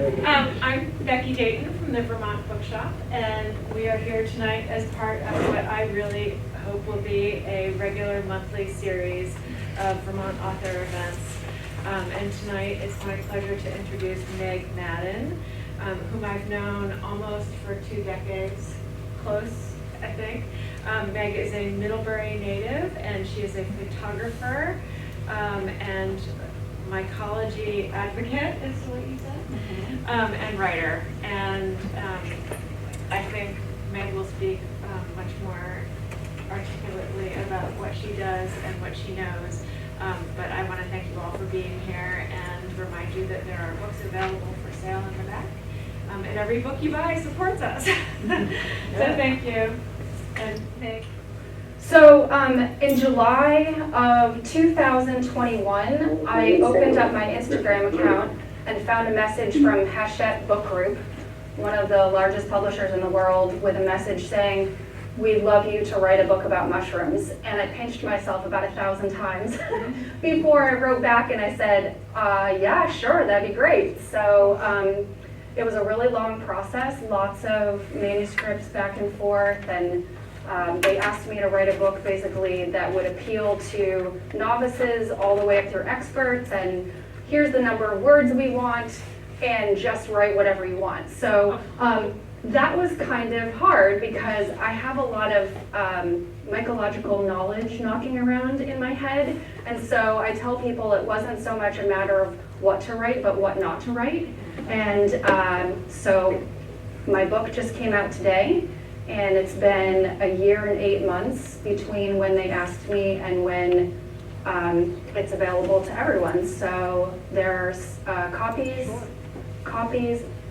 I'm Becky Dayton from the Vermont Bookshop, and we are here tonight as part of what I really hope will be a regular monthly series of Vermont author events. And tonight it's my pleasure to introduce Meg Madden, whom I've known almost for 2 decades, close, I think. Meg is a Middlebury native, and she is a photographer and mycology advocate, is what you said, and writer. And I think Meg will speak much more articulately about what she does and what she knows. But I want to thank you all for being here and remind you that there are books available for sale in the back. And every book you buy supports us. So thank you. And Meg. So in July of 2021, I opened up my Instagram account and found a message from Hachette Book Group, one of the largest publishers in the world, with a message saying, "We'd love you to write a book about mushrooms." And I pinched myself about 1,000 times before I wrote back and I said, yeah, sure, that'd be great. So it was a really long process, lots of manuscripts back and forth, and they asked me to write a book basically that would appeal to novices all the way up through experts, and here's the number of words we want, and just write whatever you want. So that was kind of hard because I have a lot of mycological knowledge knocking around in my head, and so I tell people it wasn't so much a matter of what to write, but what not to write. And so my book just came out today, and it's been 1 year and 8 months between when they asked me and when it's available to everyone. So there's copies,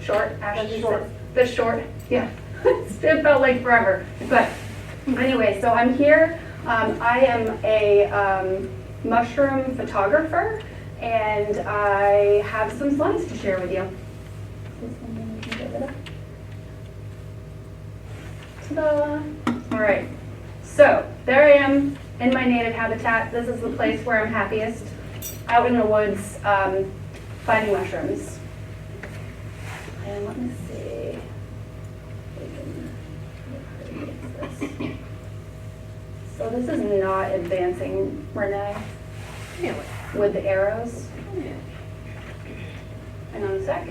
short, Ashley said, the short, yeah, it felt like forever. But anyway, so I'm here. I am a mushroom photographer, and I have some slides to share with you. Ta-da! All right, so there I am in my native habitat. This is the place where I'm happiest, out in the woods, finding mushrooms. And let me see. So this is not advancing, Renee, with the arrows. Hang on a sec.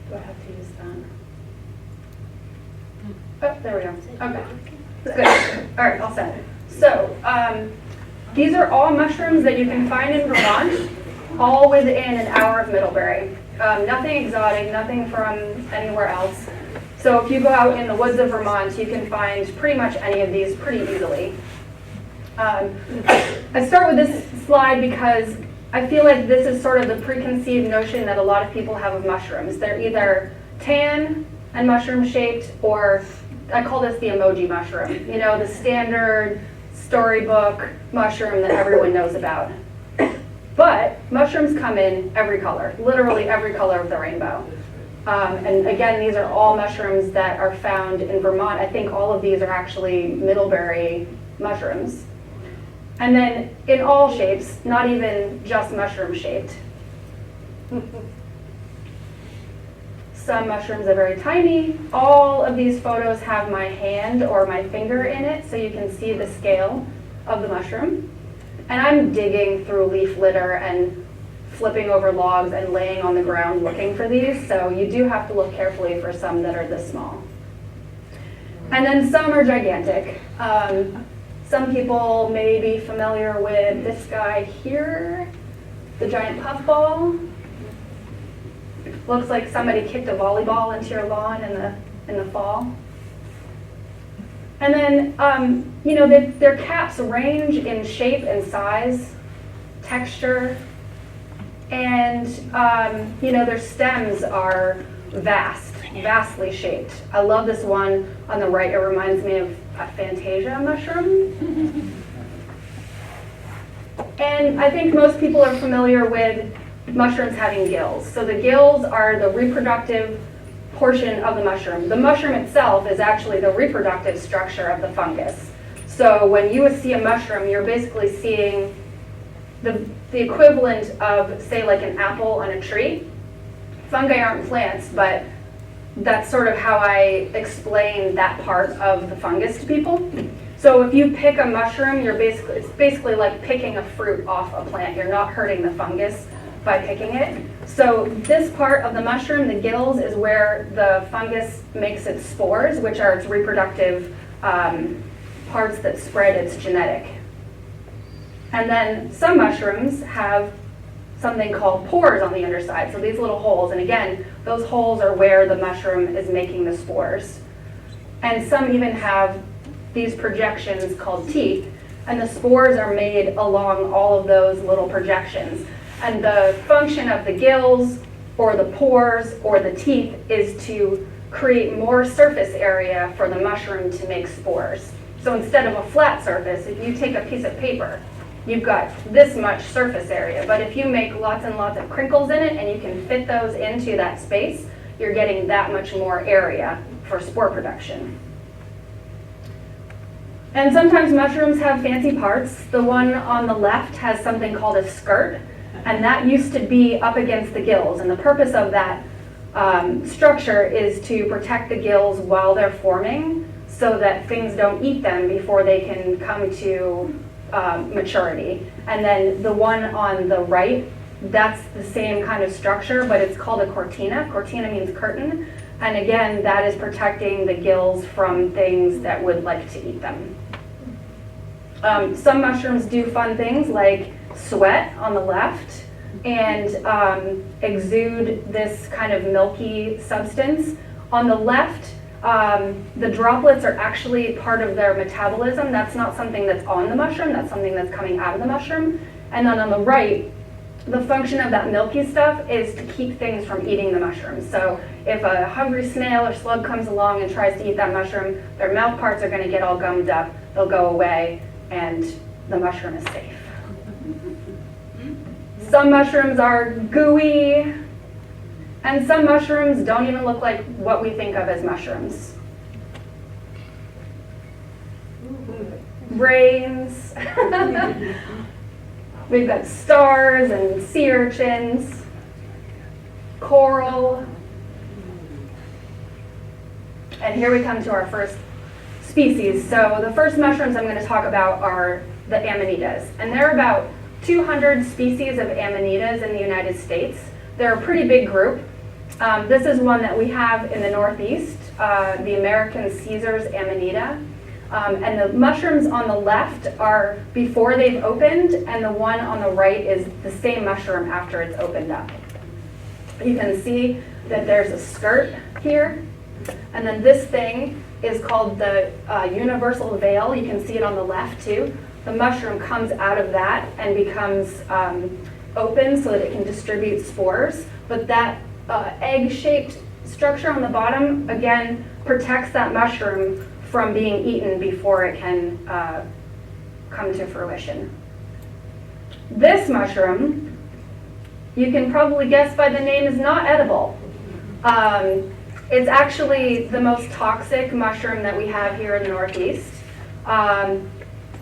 Do I have to use that? Oh, there we go. Okay. Good. All right, all set. So these are all mushrooms that you can find in Vermont, all within an hour of Middlebury. Nothing exotic, nothing from anywhere else. So if you go out in the woods of Vermont, you can find pretty much any of these pretty easily. I start with this slide because I feel like this is sort of the preconceived notion that a lot of people have of mushrooms. They're either tan and mushroom shaped, or I call this the emoji mushroom. You know, the standard storybook mushroom that everyone knows about. But mushrooms come in every color, literally every color of the rainbow. And again, these are all mushrooms that are found in Vermont. I think all of these are actually Middlebury mushrooms. And then in all shapes, not even just mushroom shaped. Some mushrooms are very tiny. All of these photos have my hand or my finger in it, so you can see the scale of the mushroom. And I'm digging through leaf litter and flipping over logs and laying on the ground looking for these, so you do have to look carefully for some that are this small. And then some are gigantic. Some people may be familiar with this guy here, the giant puffball. Looks like somebody kicked a volleyball into your lawn in the fall. And then, you know, their caps range in shape and size, texture, and, you know, their stems are vastly shaped. I love this one on the right. It reminds me of a Fantasia mushroom. And I think most people are familiar with mushrooms having gills. So the gills are the reproductive portion of the mushroom. The mushroom itself is actually the reproductive structure of the fungus. So when you see a mushroom, you're basically seeing the equivalent of, say, like an apple on a tree. Fungi aren't plants, but that's sort of how I explain that part of the fungus to people. So if you pick a mushroom, it's basically like picking a fruit off a plant. You're not hurting the fungus by picking it. So this part of the mushroom, the gills, is where the fungus makes its spores, which are its reproductive parts that spread its genetic. And then some mushrooms have something called pores on the underside, so these little holes. And again, those holes are where the mushroom is making the spores. And some even have these projections called teeth, and the spores are made along all of those little projections. And the function of the gills or the pores or the teeth is to create more surface area for the mushroom to make spores. So instead of a flat surface, if you take a piece of paper, you've got this much surface area. But if you make lots and lots of crinkles in it and you can fit those into that space, you're getting that much more area for spore production. And sometimes mushrooms have fancy parts. The one on the left has something called a skirt, and that used to be up against the gills. And the purpose of that structure is to protect the gills while they're forming so that things don't eat them before they can come to maturity. And then the one on the right, that's the same kind of structure, but it's called a cortina. Cortina means curtain. And again, that is protecting the gills from things that would like to eat them. Some mushrooms do fun things like sweat on the left and exude this kind of milky substance. On the left, the droplets are actually part of their metabolism. That's not something that's on the mushroom, that's something that's coming out of the mushroom. And then on the right, the function of that milky stuff is to keep things from eating the mushroom. So if a hungry snail or slug comes along and tries to eat that mushroom, their mouth parts are going to get all gummed up, they'll go away, and the mushroom is safe. Some mushrooms are gooey, and some mushrooms don't even look like what we think of as mushrooms. Brains. We've got stars and sea urchins, coral. And here we come to our first species. So the first mushrooms I'm going to talk about are the amanitas. And there are about 200 species of amanitas in the United States. They're a pretty big group. This is one that we have in the Northeast, the American Caesar's amanita. And the mushrooms on the left are before they've opened, and the one on the right is the same mushroom after it's opened up. You can see that there's a skirt here, and then this thing is called the universal veil. You can see it on the left too. The mushroom comes out of that and becomes open so that it can distribute spores, but that egg-shaped structure on the bottom, again, protects that mushroom from being eaten before it can come to fruition. This mushroom, you can probably guess by the name, is not edible. It's actually the most toxic mushroom that we have here in the Northeast.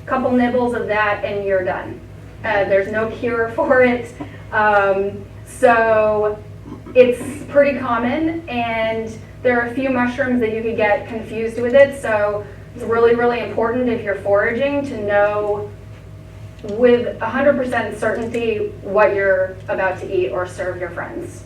Couple nibbles of that and you're done. There's no cure for it. So it's pretty common, and there are a few mushrooms that you could get confused with it, so it's really, really important if you're foraging to know with 100% certainty what you're about to eat or serve your friends.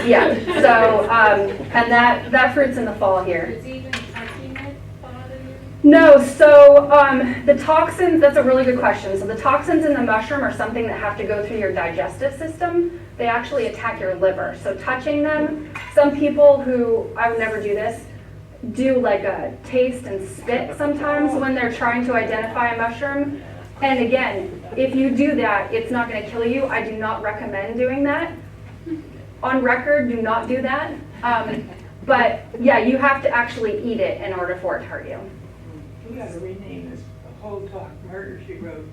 Yeah, so, and that fruit's in the fall here. Does even touching it bother you? No, so the toxins, that's a really good question. So the toxins in the mushroom are something that have to go through your digestive system. They actually attack your liver. So touching them, some people who, I would never do this, do like a taste and spit sometimes when they're trying to identify a mushroom. And again, if you do that, it's not going to kill you. I do not recommend doing that. On record, do not do that. But yeah, you have to actually eat it in order for it to hurt you. We gotta rename this the Whole Talk Murder, She Wrote.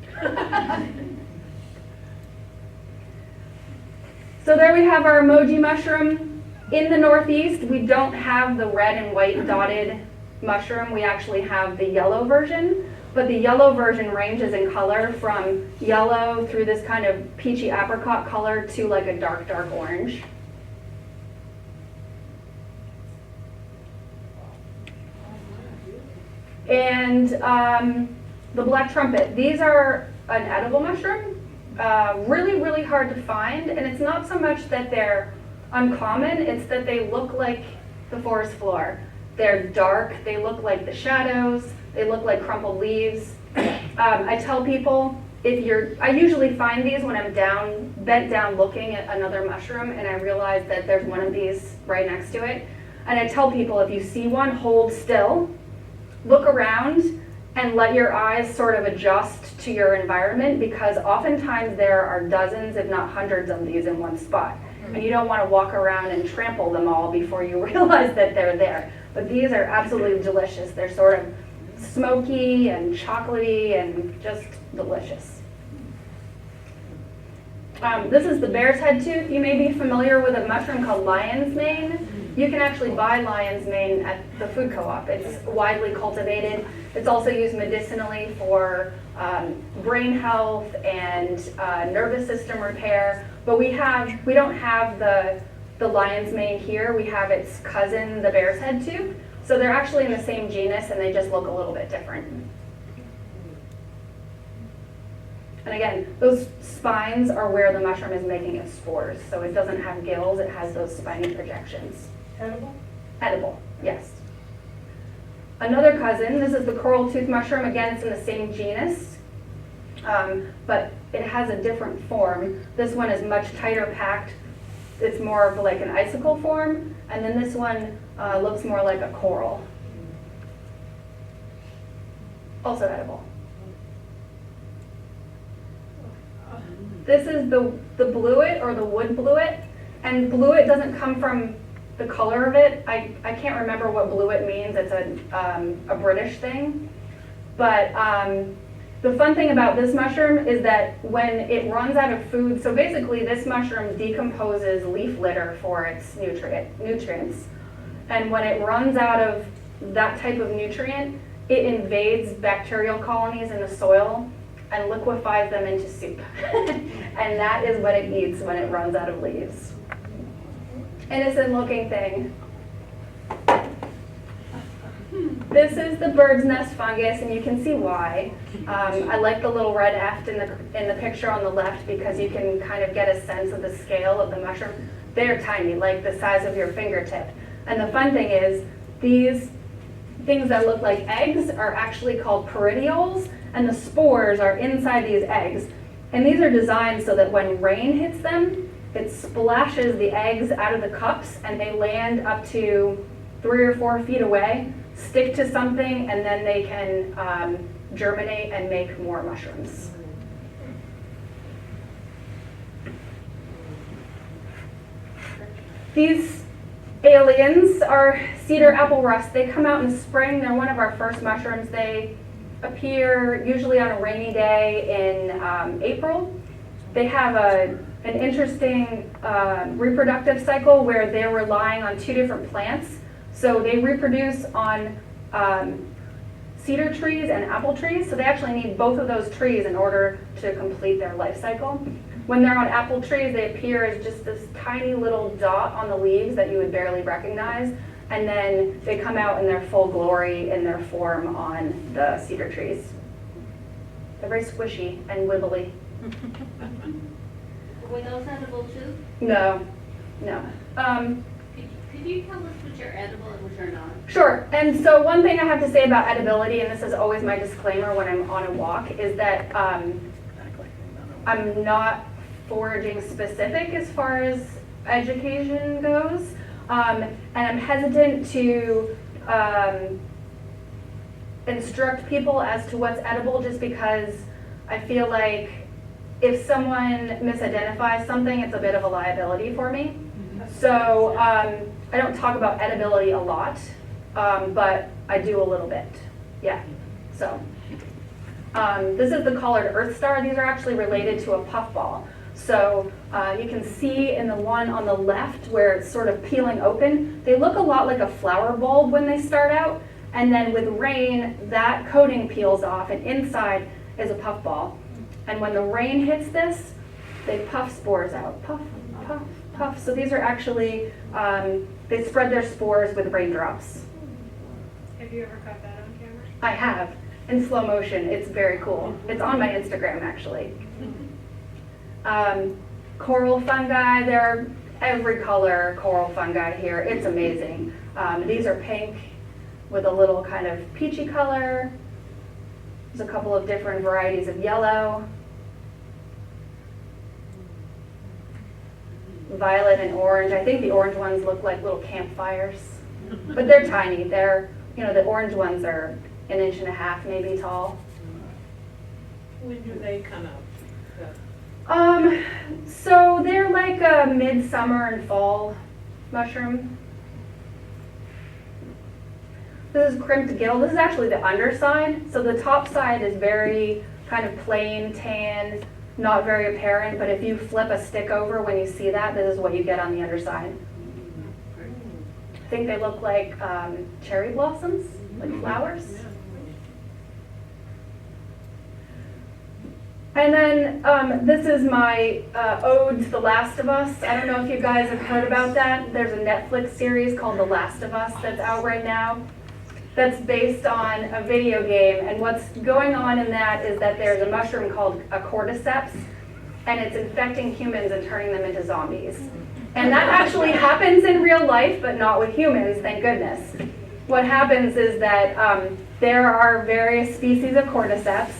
So there we have our emoji mushroom. In the Northeast, we don't have the red and white dotted mushroom, we actually have the yellow version, but the yellow version ranges in color from yellow through this kind of peachy apricot color to like a dark, dark orange. And the black trumpet, these are an edible mushroom, really, really hard to find, and it's not so much that they're uncommon, it's that they look like the forest floor. They're dark, they look like the shadows, they look like crumpled leaves. I tell people, I usually find these when I'm bent down looking at another mushroom and I realize that there's one of these right next to it. And I tell people, if you see one, hold still, look around, and let your eyes sort of adjust to your environment, because oftentimes there are dozens, if not hundreds of these in one spot. And you don't want to walk around and trample them all before you realize that they're there. But these are absolutely delicious. They're sort of smoky and chocolatey and just delicious. This is the bear's head tooth. You may be familiar with a mushroom called lion's mane. You can actually buy lion's mane at the food co-op. It's widely cultivated. It's also used medicinally for brain health and nervous system repair. But we don't have the lion's mane here. We have its cousin, the bear's head tooth. So they're actually in the same genus and they just look a little bit different. And again, those spines are where the mushroom is making its spores. So it doesn't have gills, it has those spiny projections. Edible? Edible, yes. Another cousin, this is the coral tooth mushroom. Again, it's in the same genus, but it has a different form. This one is much tighter packed. It's more of like an icicle form, and then this one looks more like a coral. Also edible. This is the bluet or the wood bluet, and bluet doesn't come from the color of it. I can't remember what bluet means. It's a British thing. But the fun thing about this mushroom is that when it runs out of food, so basically this mushroom decomposes leaf litter for its nutrients. And when it runs out of that type of nutrient, it invades bacterial colonies in the soil and liquefies them into soup. And that is what it eats when it runs out of leaves. Innocent looking thing. This is the bird's nest fungus, and you can see why. I like the little red F in the picture on the left because you can kind of get a sense of the scale of the mushroom. They're tiny, like the size of your fingertip. And the fun thing is, these things that look like eggs are actually called peridioles, and the spores are inside these eggs. And these are designed so that when rain hits them, it splashes the eggs out of the cups and they land up to 3 or 4 feet away, stick to something, and then they can germinate and make more mushrooms. These aliens are cedar apple rust. They come out in spring. They're one of our first mushrooms. They appear usually on a rainy day in April. They have an interesting reproductive cycle where they're relying on 2 different plants. So they reproduce on cedar trees and apple trees. So they actually need both of those trees in order to complete their life cycle. When they're on apple trees, they appear as just this tiny little dot on the leaves that you would barely recognize. And then they come out in their full glory in their form on the cedar trees. They're very squishy and wibbly. Were those edible too? No. Could you tell us which are edible and which are not? Sure. And so one thing I have to say about edibility, and this is always my disclaimer when I'm on a walk, is that I'm not foraging specific as far as education goes. And I'm hesitant to instruct people as to what's edible just because I feel like if someone misidentifies something, it's a bit of a liability for me. So I don't talk about edibility a lot, but I do a little bit. Yeah. So this is the collared earth star. These are actually related to a puffball. So you can see in the one on the left where it's sort of peeling open, they look a lot like a flower bulb when they start out. And then with rain, that coating peels off, and inside is a puffball. And when the rain hits this, they puff spores out. Puff, puff, puff. So these are actually, they spread their spores with raindrops. Have you ever caught that on camera? I have, in slow motion. It's very cool. It's on my Instagram, actually. Coral fungi, there are every color coral fungi here. It's amazing. These are pink with a little kind of peachy color. There's a couple of different varieties of yellow. Violet and orange. I think the orange ones look like little campfires, but they're tiny. They're, you know, the orange ones are 1.5 inches maybe tall. When do they come out? So they're like a midsummer and fall mushroom. This is crimped gill. This is actually the underside. So the top side is very kind of plain, tan, not very apparent, but if you flip a stick over when you see that, this is what you get on the underside. I think they look like cherry blossoms, like flowers. And then this is my ode to The Last of Us. I don't know if you guys have heard about that. There's a Netflix series called The Last of Us that's out right now. That's based on a video game, and what's going on in that is that there's a mushroom called a cordyceps, and it's infecting humans and turning them into zombies. And that actually happens in real life, but not with humans, thank goodness. What happens is that there are various species of cordyceps.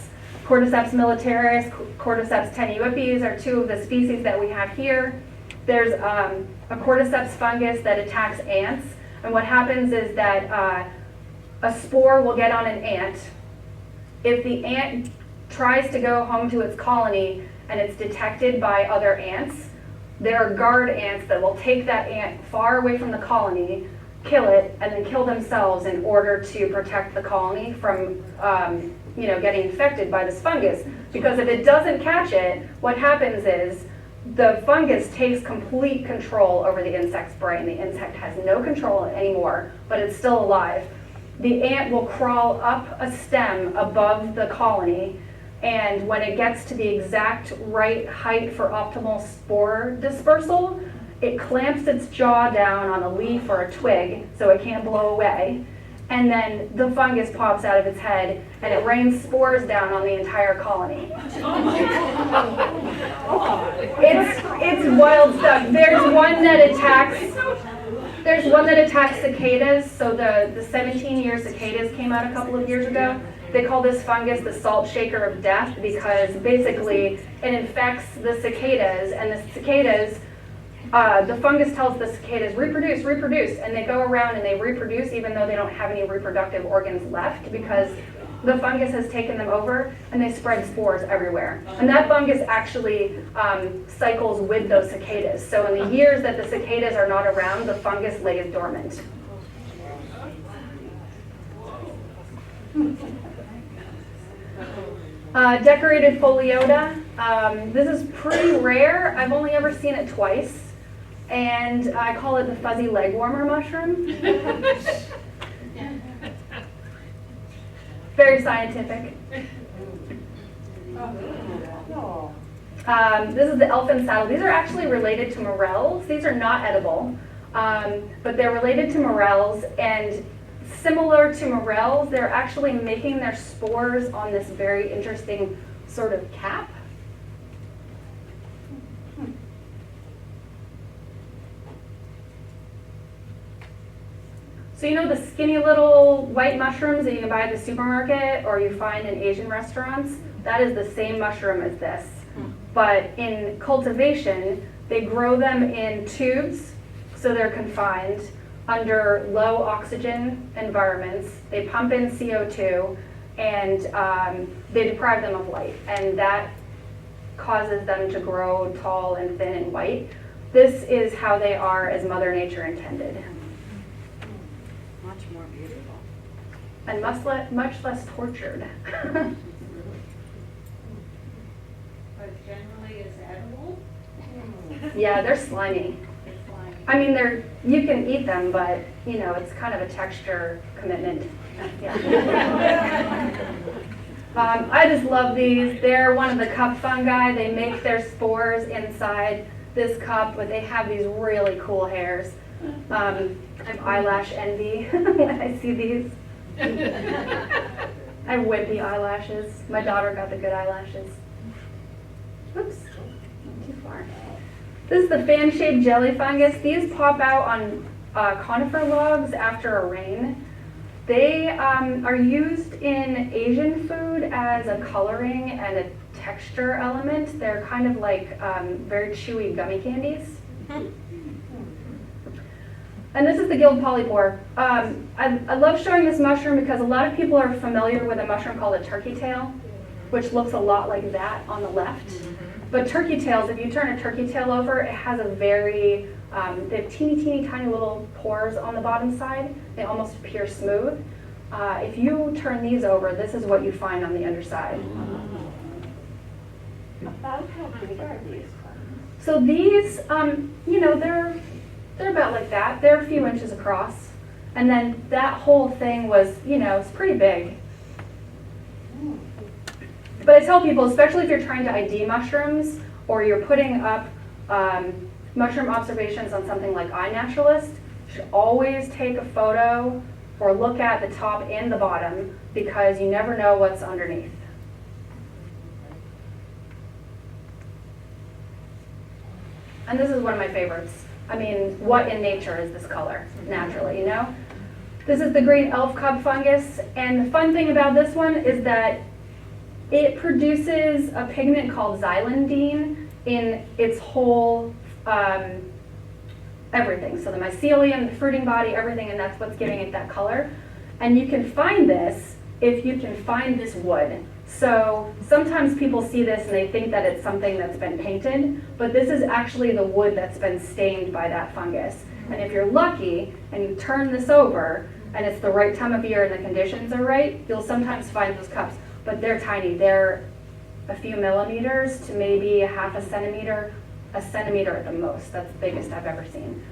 Cordyceps militaris, Cordyceps tenuipes are two of the species that we have here. There's a cordyceps fungus that attacks ants, and what happens is that a spore will get on an ant. If the ant tries to go home to its colony and it's detected by other ants, there are guard ants that will take that ant far away from the colony, kill it, and then kill themselves in order to protect the colony from getting infected by this fungus. Because if it doesn't catch it, what happens is the fungus takes complete control over the insect's brain. The insect has no control anymore, but it's still alive. The ant will crawl up a stem above the colony, and when it gets to the exact right height for optimal spore dispersal, it clamps its jaw down on a leaf or a twig so it can't blow away, and then the fungus pops out of its head and it rains spores down on the entire colony. It's wild stuff. There's one that attacks cicadas. So the 17-year cicadas came out a couple of years ago. They call this fungus the salt shaker of death because basically it infects the cicadas, and the cicadas, the fungus tells the cicadas, reproduce, reproduce, and they go around and they reproduce even though they don't have any reproductive organs left because the fungus has taken them over, and they spread spores everywhere. And that fungus actually cycles with those cicadas. So in the years that the cicadas are not around, the fungus lays dormant. Decorated foliota. This is pretty rare. I've only ever seen it twice. And I call it the fuzzy leg warmer mushroom. Very scientific. This is the elfin saddle. These are actually related to morels. These are not edible, but they're related to morels, and similar to morels, they're actually making their spores on this very interesting sort of cap. So you know the skinny little white mushrooms that you can buy at the supermarket or you find in Asian restaurants? That is the same mushroom as this. But in cultivation, they grow them in tubes, so they're confined under low oxygen environments. They pump in CO2 and they deprive them of light, and that causes them to grow tall and thin and white. This is how they are as Mother Nature intended. Much more beautiful. And much less tortured. But generally is edible. Yeah, they're slimy. It's slimy. I mean, you can eat them, but, you know, it's kind of a texture commitment. Yeah. I just love these. They're one of the cup fungi. They make their spores inside this cup, but they have these really cool hairs. I have eyelash envy when I see these. I have wimpy eyelashes. My daughter got the good eyelashes. Oops, not too far. This is the fan-shaped jelly fungus. These pop out on conifer logs after a rain. They are used in Asian food as a coloring and a texture element. They're kind of like very chewy gummy candies. And this is the gill polypore. I love showing this mushroom because a lot of people are familiar with a mushroom called a turkey tail, which looks a lot like that on the left. But turkey tails, if you turn a turkey tail over, it has a very, they have teeny tiny little pores on the bottom side. They almost appear smooth. If you turn these over, this is what you find on the underside. About how big are these? So these, you know, they're about like that. They're a few inches across. And then that whole thing was, you know, it's pretty big. But I tell people, especially if you're trying to ID mushrooms or you're putting up mushroom observations on something like iNaturalist, you should always take a photo or look at the top and the bottom because you never know what's underneath. And this is one of my favorites. I mean, what in nature is this color, naturally, you know? This is the green elf cup fungus, and the fun thing about this one is that it produces a pigment called xylindine in its whole everything. So the mycelium, the fruiting body, everything, and that's what's giving it that color. And you can find this if you can find this wood. So sometimes people see this and they think that it's something that's been painted, but this is actually the wood that's been stained by that fungus. And if you're lucky and you turn this over and it's the right time of year and the conditions are right, you'll sometimes find those cups. But they're tiny. They're a few millimeters to maybe a centimeter at the most. That's the biggest I've ever seen.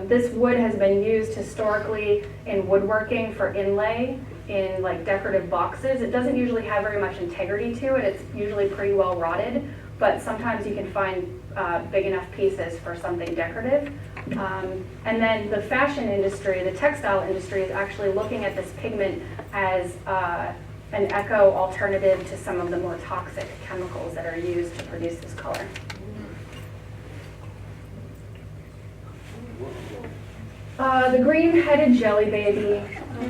This wood has been used historically in woodworking for inlay in like decorative boxes. It doesn't usually have very much integrity to it. It's usually pretty well rotted, but sometimes you can find big enough pieces for something decorative. And then the fashion industry, the textile industry is actually looking at this pigment as an eco alternative to some of the more toxic chemicals that are used to produce this color. The green-headed jelly baby,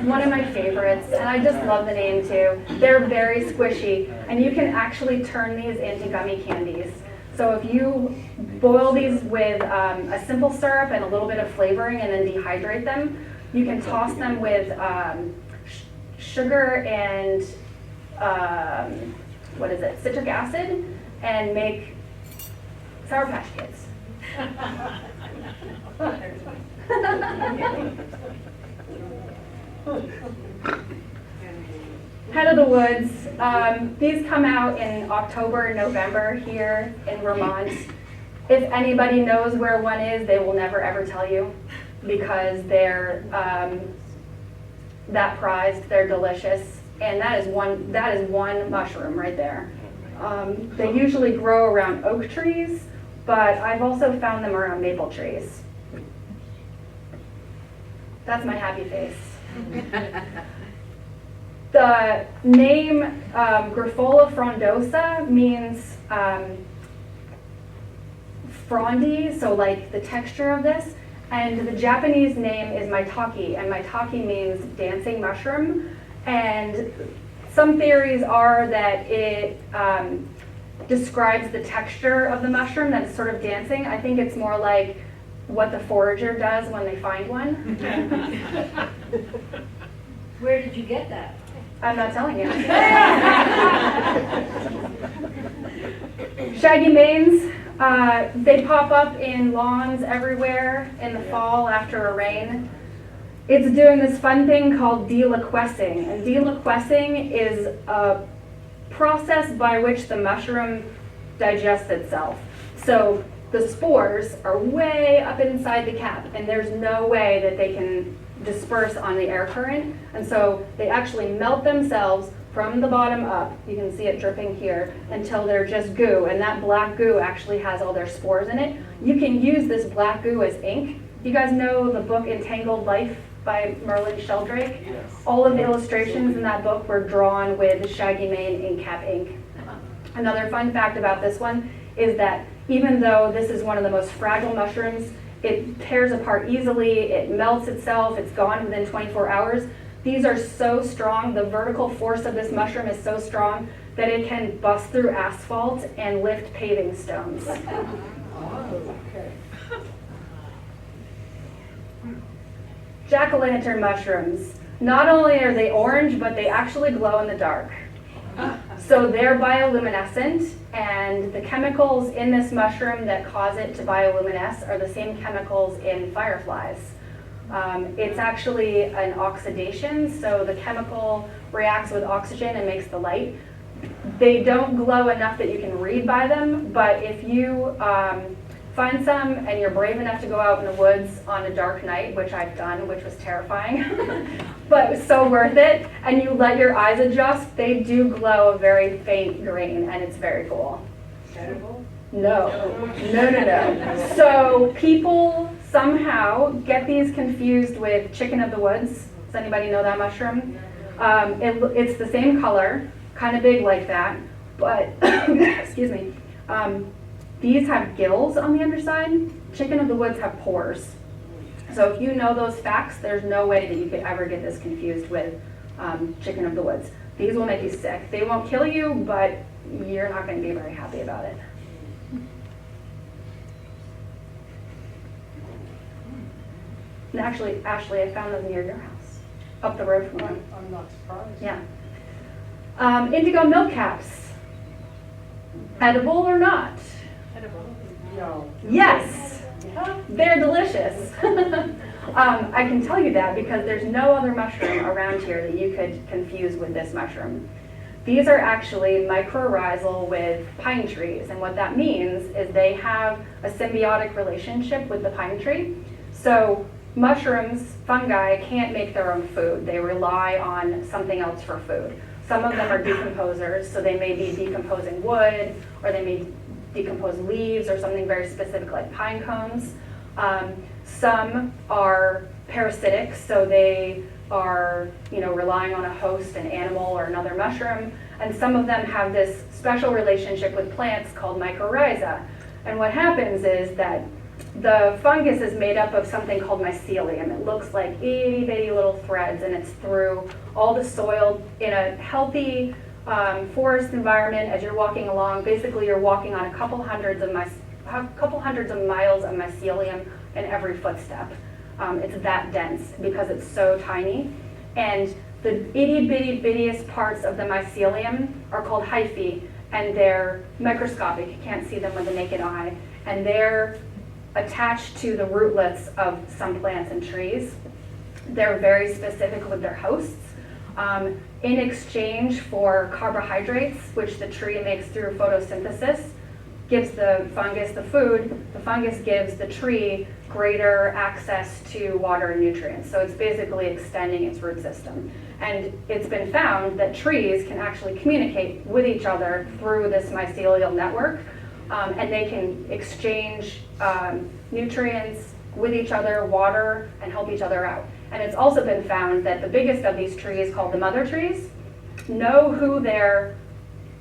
one of my favorites, and I just love the name too. They're very squishy, and you can actually turn these into gummy candies. So if you boil these with a simple syrup and a little bit of flavoring and then dehydrate them, you can toss them with sugar and citric acid and make Sour Patch Kids. Head of the Woods. These come out in October and November here in Vermont. If anybody knows where one is, they will never ever tell you because they're that prized, they're delicious, and that is one mushroom right there. They usually grow around oak trees, but I've also found them around maple trees. That's my happy face. The name Grifola frondosa means frondy, so like the texture of this. And the Japanese name is maitake, and maitake means dancing mushroom. And some theories are that it describes the texture of the mushroom, that it's sort of dancing. I think it's more like what the forager does when they find one. Where did you get that? I'm not telling you. Shaggy manes, they pop up in lawns everywhere in the fall after a rain. It's doing this fun thing called deliquescing, and deliquescing is a process by which the mushroom digests itself. So the spores are way up inside the cap, and there's no way that they can disperse on the air current. And so they actually melt themselves from the bottom up. You can see it dripping here until they're just goo, and that black goo actually has all their spores in it. You can use this black goo as ink. You guys know the book Entangled Life by Merlin Sheldrake? Yes. All of the illustrations in that book were drawn with Shaggy Mane ink cap ink. Another fun fact about this one is that even though this is one of the most fragile mushrooms, it tears apart easily, it melts itself, it's gone within 24 hours. These are so strong, the vertical force of this mushroom is so strong that it can bust through asphalt and lift paving stones. Oh, okay. Jack-o'-lantern mushrooms. Not only are they orange, but they actually glow in the dark. So they're bioluminescent, and the chemicals in this mushroom that cause it to bioluminesce are the same chemicals in fireflies. It's actually an oxidation, so the chemical reacts with oxygen and makes the light. They don't glow enough that you can read by them, but if you find some and you're brave enough to go out in the woods on a dark night, which I've done, which was terrifying, but it was so worth it, and you let your eyes adjust, they do glow a very faint green, and it's very cool. Edible? No. So people somehow get these confused with chicken of the woods. Does anybody know that mushroom? It's the same color, kind of big like that, but, excuse me, these have gills on the underside. Chicken of the woods have pores. So if you know those facts, there's no way that you could ever get this confused with chicken of the woods. These will make you sick. They won't kill you, but you're not going to be very happy about it. And actually, Ashley, I found them near your house, up the road from you. I'm not surprised. Yeah. Indigo milk caps. Edible or not? No. Yes, they're delicious. I can tell you that because there's no other mushroom around here that you could confuse with this mushroom. These are actually mycorrhizal with pine trees, and what that means is they have a symbiotic relationship with the pine tree. So mushrooms, fungi, can't make their own food. They rely on something else for food. Some of them are decomposers, so they may be decomposing wood, or they may decompose leaves or something very specific like pine cones. Some are parasitic, so they are relying on a host, an animal or another mushroom. And some of them have this special relationship with plants called mycorrhiza. And what happens is that the fungus is made up of something called mycelium. It looks like itty bitty little threads, and it's through all the soil in a healthy forest environment. As you're walking along, basically you're walking on a couple hundreds of miles of mycelium in every footstep. It's that dense because it's so tiny. And the itty bitty bittiest parts of the mycelium are called hyphae, and they're microscopic. You can't see them with the naked eye. And they're attached to the rootlets of some plants and trees. They're very specific with their hosts. In exchange for carbohydrates, which the tree makes through photosynthesis, gives the fungus the food, the fungus gives the tree greater access to water and nutrients. So it's basically extending its root system. And it's been found that trees can actually communicate with each other through this mycelial network, and they can exchange nutrients with each other, water, and help each other out. And it's also been found that the biggest of these trees, called the mother trees, know who their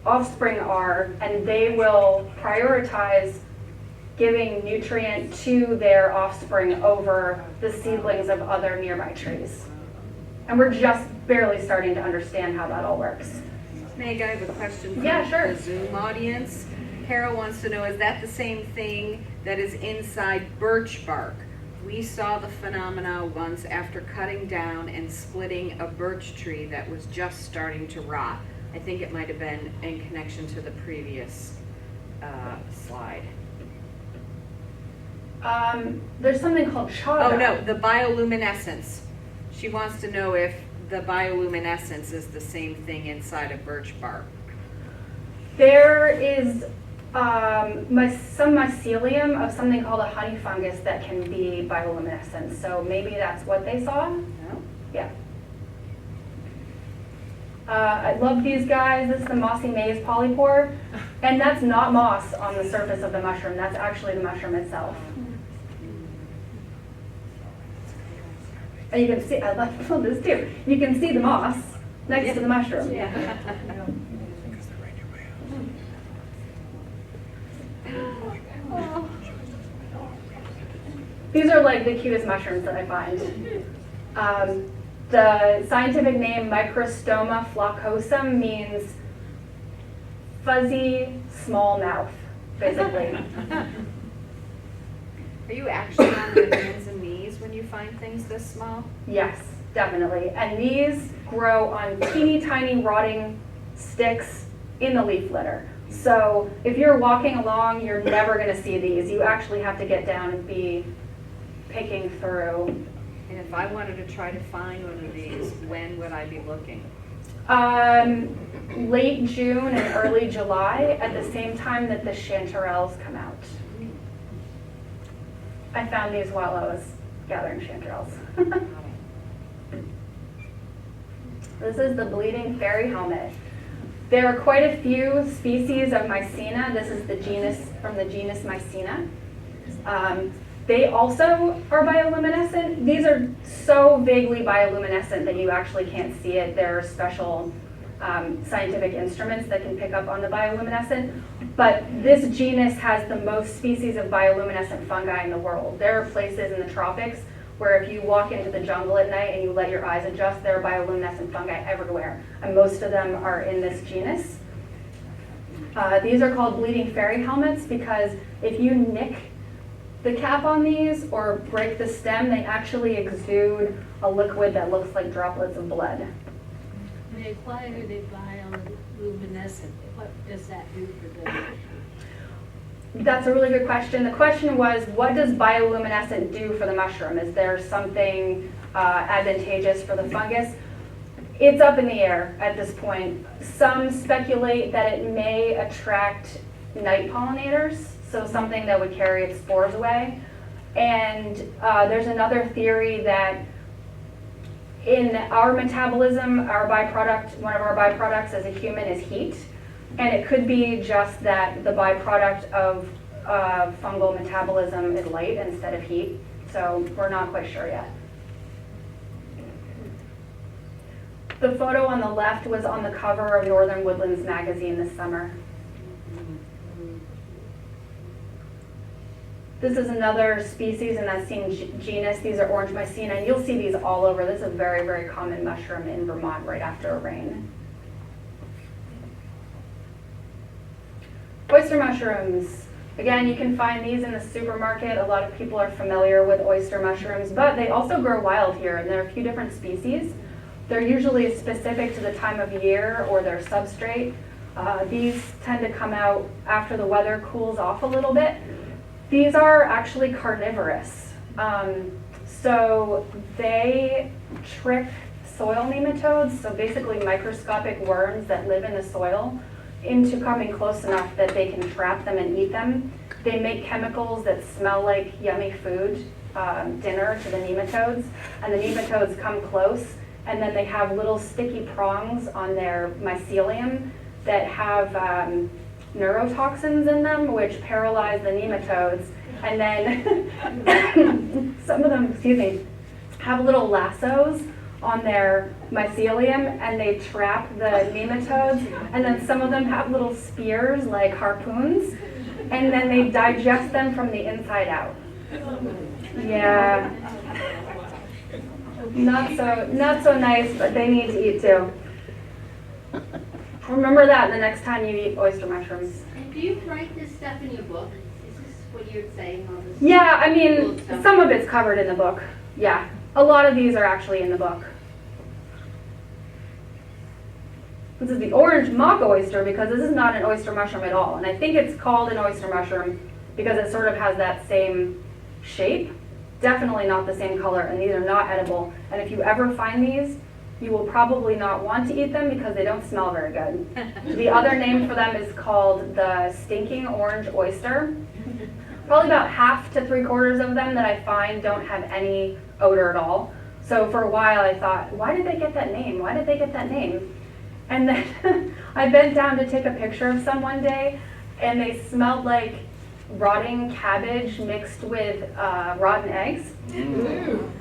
offspring are, and they will prioritize giving nutrient to their offspring over the seedlings of other nearby trees. And we're just barely starting to understand how that all works. Meg, I have a question from Yeah, sure. the Zoom audience. Carol wants to know, is that the same thing that is inside birch bark? We saw the phenomena once after cutting down and splitting a birch tree that was just starting to rot. I think it might have been in connection to the previous slide. There's something called chaga. Oh no, the bioluminescence. She wants to know if the bioluminescence is the same thing inside of birch bark. There is Some mycelium of something called a honey fungus that can be bioluminescent. So maybe that's what they saw. No? Yeah. I love these guys. This is the mossy maze polypore. And that's not moss on the surface of the mushroom. That's actually the mushroom itself. And you can see, I love this too. You can see the moss next to the mushroom. Yeah. These are like the cutest mushrooms that I find. The scientific name Microstoma flocosum means fuzzy small mouth, basically. Are you actually on your hands and knees when you find things this small? Yes, definitely. And these grow on teeny tiny rotting sticks in the leaf litter. So if you're walking along, you're never going to see these. You actually have to get down and be picking through. And if I wanted to try to find one of these, when would I be looking? Late June and early July, at the same time that the chanterelles come out. I found these while I was gathering chanterelles. This is the bleeding fairy helmet. There are quite a few species of Mycena. This is the genus from the genus Mycena. They also are bioluminescent. These are so vaguely bioluminescent that you actually can't see it. There are special scientific instruments that can pick up on the bioluminescent. But this genus has the most species of bioluminescent fungi in the world. There are places in the tropics where if you walk into the jungle at night and you let your eyes adjust, there are bioluminescent fungi everywhere. And most of them are in this genus. These are called bleeding fairy helmets because if you nick the cap on these or break the stem, they actually exude a liquid that looks like droplets of blood. Why are they bioluminescent? What does that do for them? That's a really good question. The question was, what does bioluminescent do for the mushroom? Is there something advantageous for the fungus? It's up in the air at this point. Some speculate that it may attract night pollinators, so something that would carry its spores away. And there's another theory that in our metabolism, our byproduct, one of our byproducts as a human is heat. And it could be just that the byproduct of fungal metabolism is light instead of heat. So we're not quite sure yet. The photo on the left was on the cover of Northern Woodlands magazine this summer. This is another species in that same genus. These are orange mycena, and you'll see these all over. This is a very, very common mushroom in Vermont right after a rain. Oyster mushrooms. Again, you can find these in the supermarket. A lot of people are familiar with oyster mushrooms, but they also grow wild here, and there are a few different species. They're usually specific to the time of year or their substrate. These tend to come out after the weather cools off a little bit. These are actually carnivorous. So they trick soil nematodes, so basically microscopic worms that live in the soil, into coming close enough that they can trap them and eat them. They make chemicals that smell like yummy food, dinner to the nematodes, and the nematodes come close, and then they have little sticky prongs on their mycelium that have neurotoxins in them, which paralyze the nematodes. And then some of them, have little lassos on their mycelium, and they trap the nematodes. And then some of them have little spears like harpoons, and then they digest them from the inside out. Yeah. Not so nice, but they need to eat too. Remember that the next time you eat oyster mushrooms. And do you write this stuff in your book? Is this what you're saying, all this? Yeah, I mean, cool stuff? some of it's covered in the book. Yeah, a lot of these are actually in the book. This is the orange mock oyster because this is not an oyster mushroom at all. And I think it's called an oyster mushroom because it sort of has that same shape. Definitely not the same color, and these are not edible. And if you ever find these, You will probably not want to eat them because they don't smell very good. The other name for them is called the stinking orange oyster. Probably about half to 3/4 of them that I find don't have any odor at all. So for a while I thought, why did they get that name? Why did they get that name? And then I bent down to take a picture of some one day, and they smelled like rotting cabbage mixed with rotten eggs.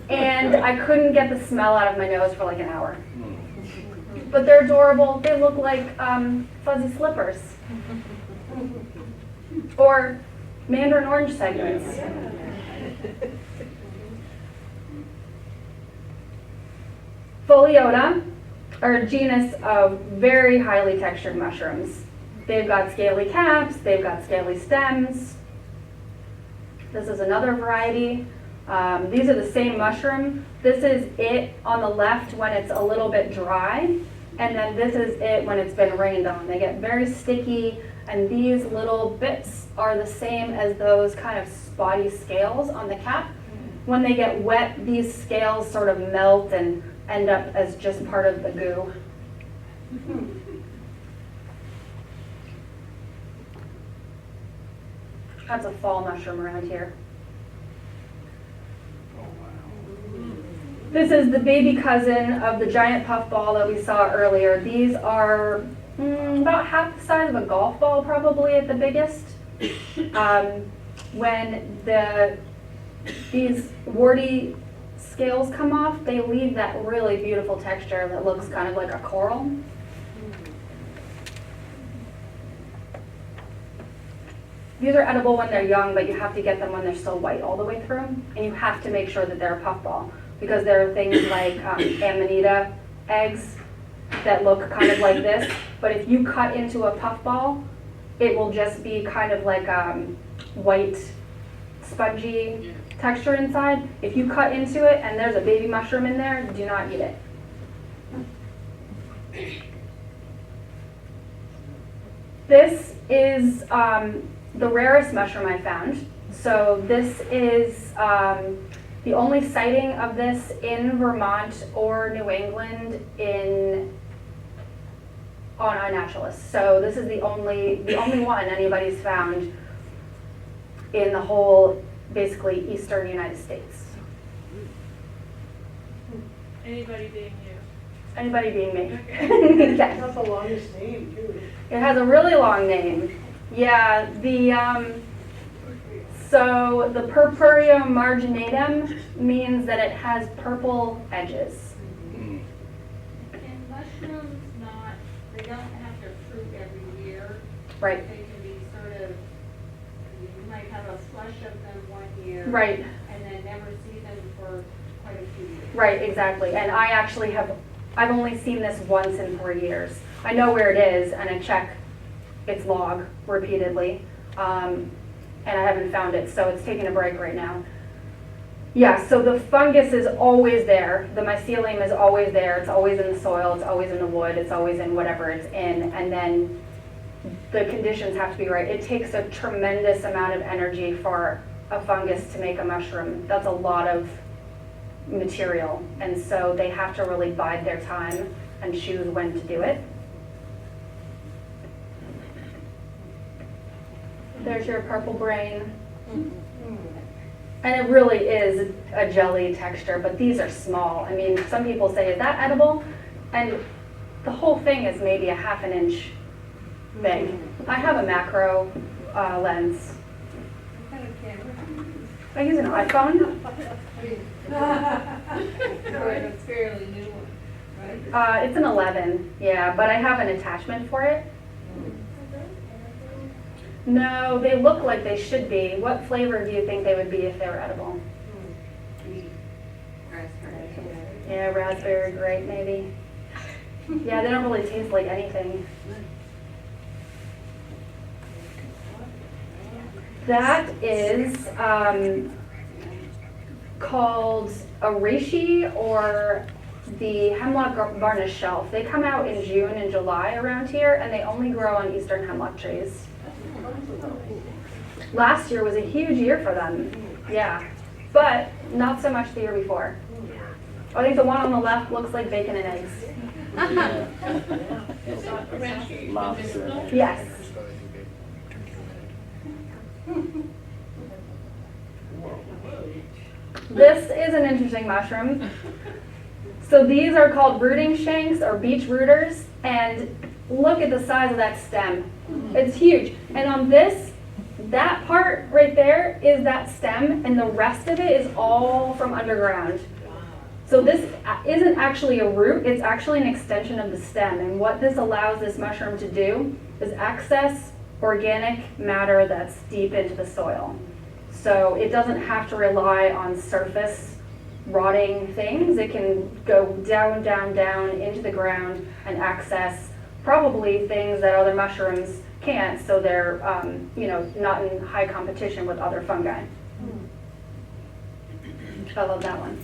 And I couldn't get the smell out of my nose for like an hour. But they're adorable. They look like fuzzy slippers. Or mandarin orange segments. Pholiota are a genus of very highly textured mushrooms. They've got scaly caps, they've got scaly stems. This is another variety. These are the same mushroom. This is it on the left when it's a little bit dry, and then this is it when it's been rained on. They get very sticky, and these little bits are the same as those kind of spotty scales on the cap. When they get wet, these scales sort of melt and end up as just part of the goo. That's a fall mushroom around here. This is the baby cousin of the giant puffball that we saw earlier. These are about half the size of a golf ball, probably at the biggest. When these warty scales come off, they leave that really beautiful texture that looks kind of like a coral. These are edible when they're young, but you have to get them when they're still white all the way through. And you have to make sure that they're a puffball, because there are things like amanita eggs that look kind of like this. But if you cut into a puffball, it will just be kind of like white, spongy texture inside. If you cut into it and there's a baby mushroom in there, do not eat it. This is the rarest mushroom I found. So this is the only sighting of this in Vermont or New England on iNaturalist. So this is the only one anybody's found in the whole, basically, eastern United States. Anybody being you. Anybody being me. Okay. Yes. That's the longest name, too. It has a really long name. Yeah, so the purpurea marginatum means that it has purple edges. And mushrooms they don't have to fruit every year. Right. They can be sort of, you might have a flush of them one year. Right. And then never see them for quite a few years. Right, exactly. And I actually I've only seen this once in 3 years. I know where it is, and I check its log repeatedly, and I haven't found it, so it's taking a break right now. Yeah, so the fungus is always there. The mycelium is always there. It's always in the soil. It's always in the wood. It's always in whatever it's in. And then the conditions have to be right. It takes a tremendous amount of energy for a fungus to make a mushroom. That's a lot of material. And so they have to really bide their time and choose when to do it. There's your purple brain. And it really is a jelly texture, but these are small. I mean, some people say, is that edible? And the whole thing is maybe a ½ an inch big. I have a macro lens. What kind of camera? I use an iPhone. It's a fairly new one, right? It's an 11, yeah, but I have an attachment for it. No, they look like they should be. What flavor do you think they would be if they were edible? Raspberry. Yeah, raspberry grape maybe. Yeah, they don't really taste like anything. That is called a reishi, or the hemlock varnish shelf. They come out in June and July around here, and they only grow on eastern hemlock trees. Last year was a huge year for them, yeah, but not so much the year before. I think the one on the left looks like bacon and eggs. Lobster. Yes. This is an interesting mushroom. So these are called rooting shanks or beech rooters, and look at the size of that stem. It's huge. And on this, that part right there is that stem, and the rest of it is all from underground. So this isn't actually a root, it's actually an extension of the stem. And what this allows this mushroom to do is access organic matter that's deep into the soil. So it doesn't have to rely on surface rotting things. It can go down, down, down into the ground and access probably things that other mushrooms can't, so they're not in high competition with other fungi. I love that one.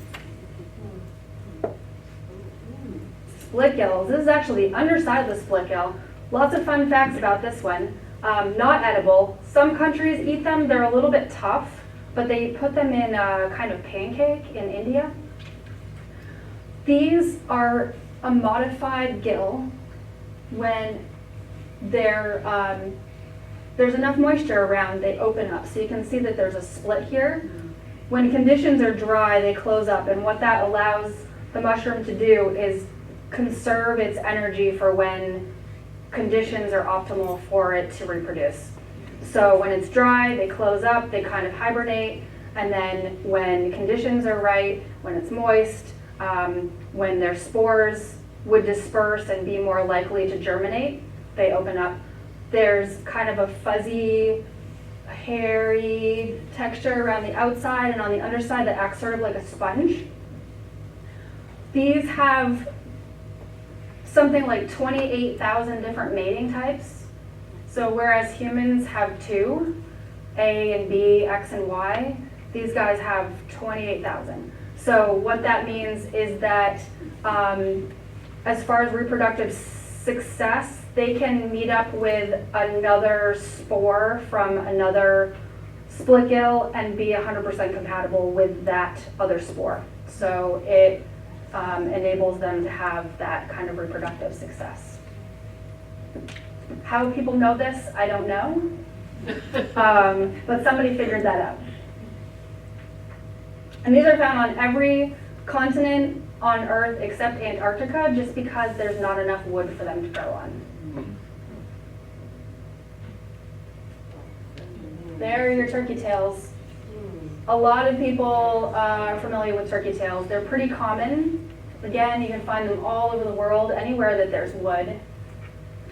Split gills. This is actually the underside of the split gill. Lots of fun facts about this one. Not edible. Some countries eat them. They're a little bit tough, but they put them in a kind of pancake in India. These are a modified gill when there's enough moisture around, they open up. So you can see that there's a split here. When conditions are dry, they close up, and what that allows the mushroom to do is conserve its energy for when conditions are optimal for it to reproduce. So when it's dry, they close up, they kind of hibernate, and then when conditions are right, when it's moist, when their spores would disperse and be more likely to germinate, they open up. There's kind of a fuzzy, hairy texture around the outside and on the underside that acts sort of like a sponge. These have something like 28,000 different mating types. So whereas humans have 2, A and B, X and Y, these guys have 28,000. So what that means is that as far as reproductive success, they can meet up with another spore from another split gill and be 100% compatible with that other spore. So it enables them to have that kind of reproductive success. How people know this, I don't know, but somebody figured that out. And these are found on every continent on Earth except Antarctica, just because there's not enough wood for them to grow on. There are your turkey tails. A lot of people are familiar with turkey tails. They're pretty common. Again, you can find them all over the world, anywhere that there's wood.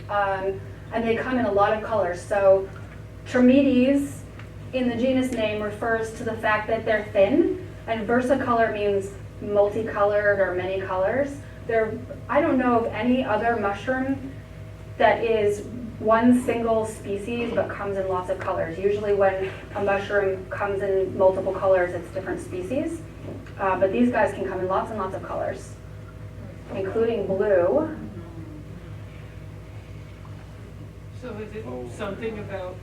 And they come in a lot of colors. So Trametes in the genus name refers to the fact that they're thin, and versicolor means multicolored or many colors. I don't know of any other mushroom that is one single species but comes in lots of colors. Usually when a mushroom comes in multiple colors, it's different species. But these guys can come in lots and lots of colors, including blue. So is it something about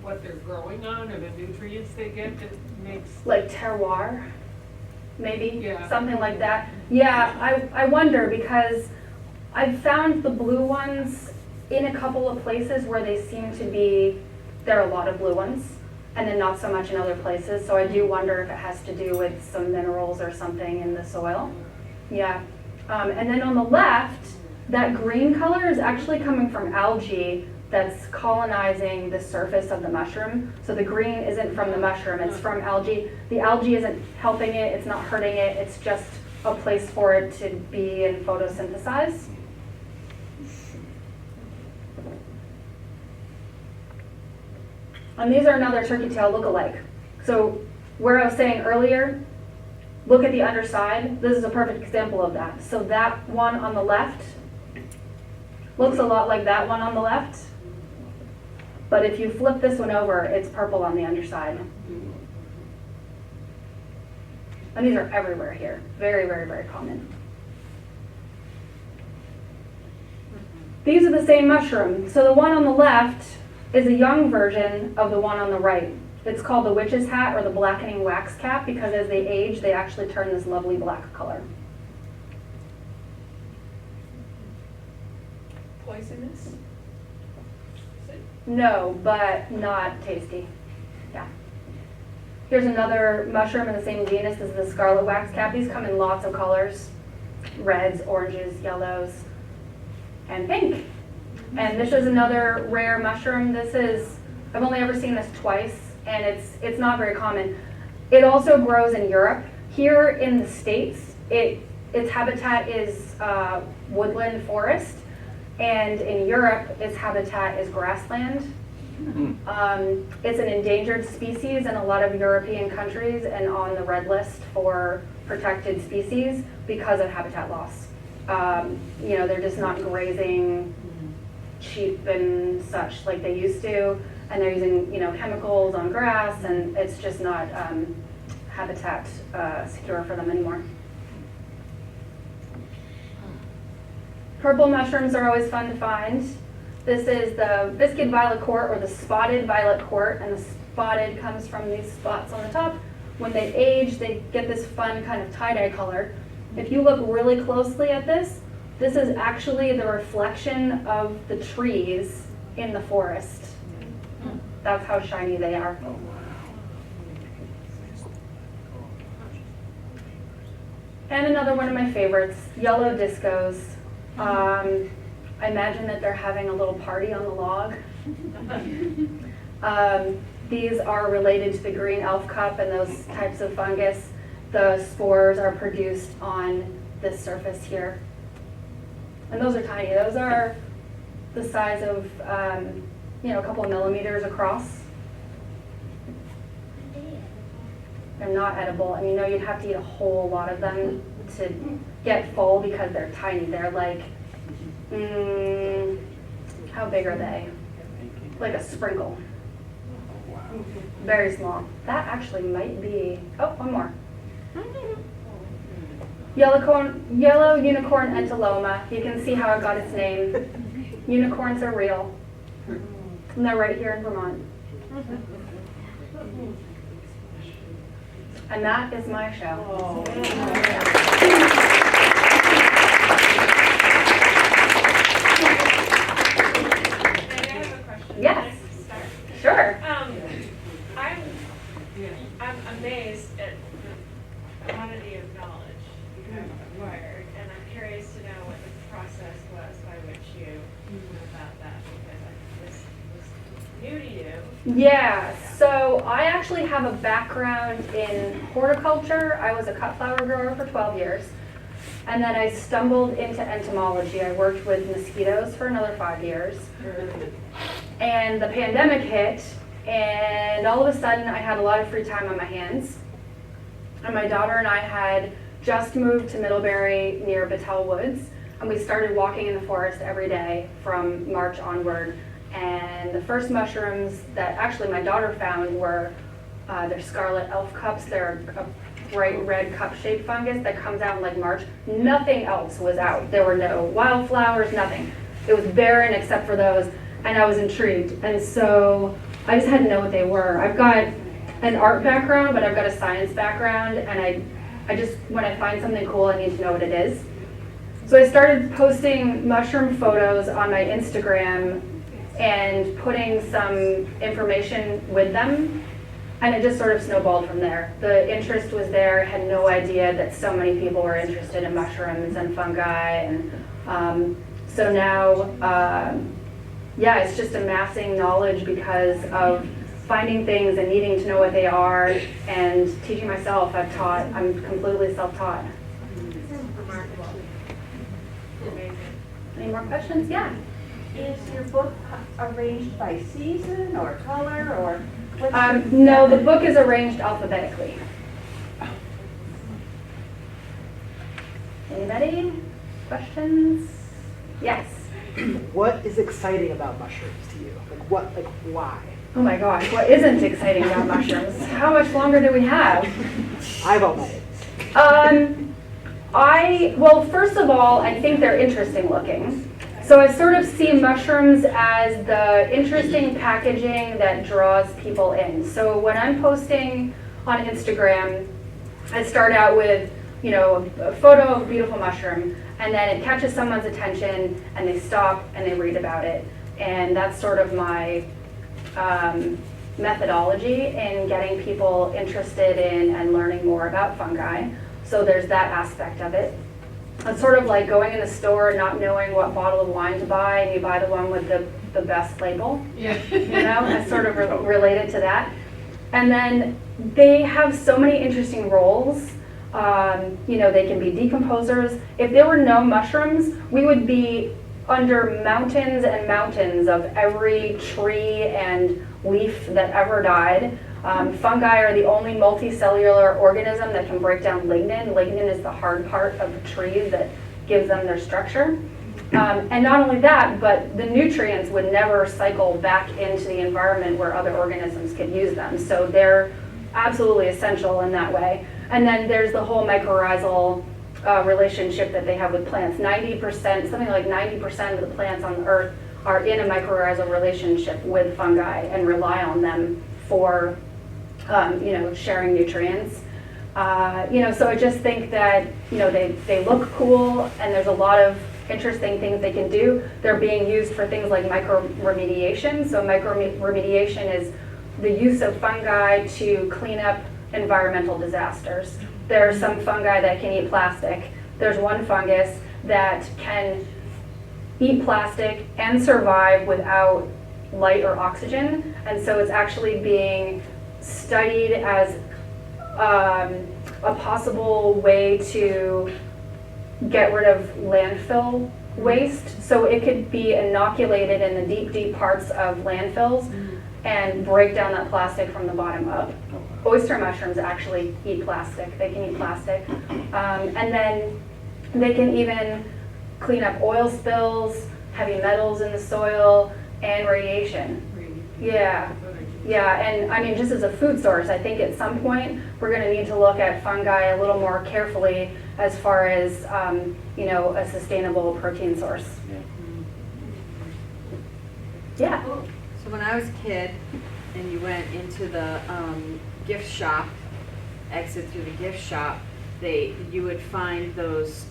what they're growing on or the nutrients they get that makes? Like terroir, maybe, Yeah. something like that. Yeah, I wonder, because I've found the blue ones in a couple of places where they seem to be, there are a lot of blue ones, and then not so much in other places. So I do wonder if it has to do with some minerals or something in the soil. Yeah, and then on the left, that green color is actually coming from algae that's colonizing the surface of the mushroom. So the green isn't from the mushroom, it's from algae. The algae isn't helping it, it's not hurting it, it's just a place for it to be and photosynthesize. And these are another turkey tail look-alike. So where I was saying earlier, look at the underside, this is a perfect example of that. So that one on the left looks a lot like that one on the left. But if you flip this one over, it's purple on the underside. And these are everywhere here. Very, very, very common. These are the same mushroom. So the one on the left is a young version of the one on the right. It's called the witch's hat or the blackening wax cap because as they age, they actually turn this lovely black color. Poisonous? No, but not tasty. Yeah. Here's another mushroom in the same genus. This is the scarlet wax cap. These come in lots of colors. Reds, oranges, yellows, and pink. And this is another rare mushroom. I've only ever seen this twice, and it's not very common. It also grows in Europe. Here in the States, its habitat is woodland forest, and in Europe, its habitat is grassland. It's an endangered species in a lot of European countries and on the red list for protected species because of habitat loss. They're just not grazing sheep and such like they used to, and they're using chemicals on grass, and it's just not habitat secure for them anymore. Purple mushrooms are always fun to find. This is the biscuit violet court or the spotted violet court, and the spotted comes from these spots on the top. When they age, they get this fun kind of tie-dye color. If you look really closely at this is actually the reflection of the trees in the forest. That's how shiny they are. And another one of my favorites, yellow discos. I imagine that they're having a little party on the log. These are related to the green elf cup and those types of fungus. The spores are produced on this surface here. And those are tiny. Those are the size of a couple of millimeters across. They're not edible. I mean, no, you'd have to eat a whole lot of them to get full because they're tiny. They're like, how big are they? Like a sprinkle. Very small. That actually might be, one more. Yellow unicorn entaloma. You can see how it got its name. Unicorns are real. And they're right here in Vermont. And that is my show. Yes. Sure. I'm amazed at the quantity of knowledge you have acquired, and I'm curious to know what the process was by which you knew about that, because this was new to you. Yeah, so I actually have a background in horticulture. I was a cut flower grower for 12 years. And then I stumbled into entomology. I worked with mosquitoes for another 5 years. And the pandemic hit, and all of a sudden I had a lot of free time on my hands. And my daughter and I had just moved to Middlebury near Battelle Woods, and we started walking in the forest every day from March onward. And the first mushrooms that actually my daughter found were they're scarlet elf cups. They're a bright red cup-shaped fungus that comes out in like March. Nothing else was out. There were no wildflowers, nothing. It was barren except for those, and I was intrigued. And so I just had to know what they were. I've got an art background, but I've got a science background, and I just, when I find something cool, I need to know what it is. So I started posting mushroom photos on my Instagram and putting some information with them, and it just sort of snowballed from there. The interest was there. I had no idea that so many people were interested in mushrooms and fungi, and so now, it's just amassing knowledge because of finding things and needing to know what they are and teaching myself. I'm completely self-taught. Remarkable. Amazing. Any more questions? Yeah. Is your book arranged by season or color or? No, the book is arranged alphabetically. Anybody? Questions? Yes. What is exciting about mushrooms to you? Why? Oh my gosh, what isn't exciting about mushrooms? How much longer do we have? I've all night. Well, first of all, I think they're interesting looking. So I sort of see mushrooms as the interesting packaging that draws people in. So when I'm posting on Instagram, I start out with, you know, a photo of a beautiful mushroom, and then it catches someone's attention, and they stop and they read about it. And that's sort of my methodology in getting people interested in and learning more about fungi. So there's that aspect of it. It's sort of like going in the store and not knowing what bottle of wine to buy, and you buy the one with the best label. Yeah. You know, I sort of related to that. And then they have so many interesting roles. You know, they can be decomposers. If there were no mushrooms, we would be under mountains and mountains of every tree and leaf that ever died. Fungi are the only multicellular organism that can break down lignin. Lignin is the hard part of trees that gives them their structure. And not only that, but the nutrients would never cycle back into the environment where other organisms could use them. So they're absolutely essential in that way. And then there's the whole mycorrhizal relationship that they have with plants. 90%, something like 90% of the plants on the earth are in a mycorrhizal relationship with fungi and rely on them for, you know, sharing nutrients. You know, so I just think that, you know, they look cool, and there's a lot of interesting things they can do. They're being used for things like microremediation. So microremediation is the use of fungi to clean up environmental disasters. There are some fungi that can eat plastic. There's one fungus that can eat plastic and survive without light or oxygen, and so it's actually being studied as a possible way to get rid of landfill waste. So it could be inoculated in the deep, deep parts of landfills and break down that plastic from the bottom up. Oyster mushrooms actually eat plastic. They can eat plastic. And then they can even clean up oil spills, heavy metals in the soil, and radiation. Yeah. Yeah, and I mean, just as a food source, I think at some point we're going to need to look at fungi a little more carefully as far as, you know, a sustainable protein source. Yeah. So when I was a kid and you went into the gift shop, exit through the gift shop, you would find those